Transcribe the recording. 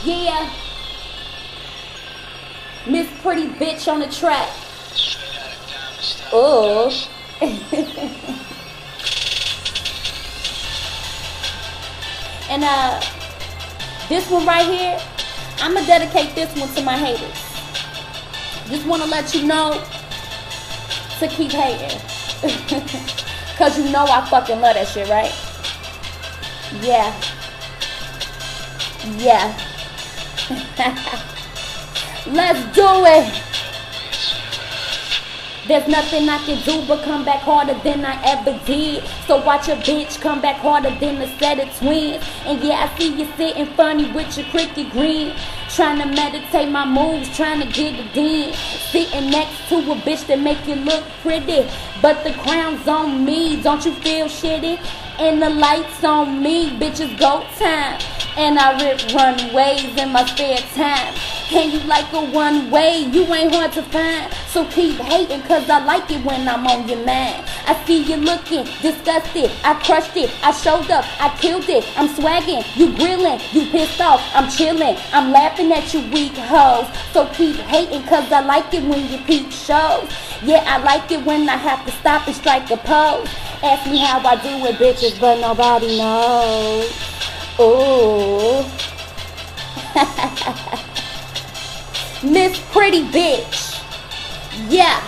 Yeah. Miss Pretty Bitch on the track. Oh. And this one right here, I'ma dedicate this one to my haters. Just wanna let you know to keep hating. Cause you know I fucking love that shit, right? Yeah. Yeah. Let's do it. There's nothing I can do but come back harder than I ever did. So watch a bitch come back harder than the set of twins. And yeah, I see you sitting funny with your cricket grin, trying to meditate my moves, trying to get it in. Sitting next to a bitch that make you look pretty, but the crown's on me, don't you feel shitty? And the lights on me, bitches go time. And I rip runways in my spare time. And you like a one way, you ain't hard to find. So keep hating cause I like it when I'm on your mind. I see you looking disgusted, I crushed it, I showed up, I killed it. I'm swagging, you grilling, you pissed off, I'm chilling, I'm laughing at you weak hoes. So keep hating cause I like it when you peep shows. Yeah, I like it when I have to stop and strike a pose. Ask me how I do it, bitches, but nobody knows. Ooh. Miss Pretty Bitch. Yeah.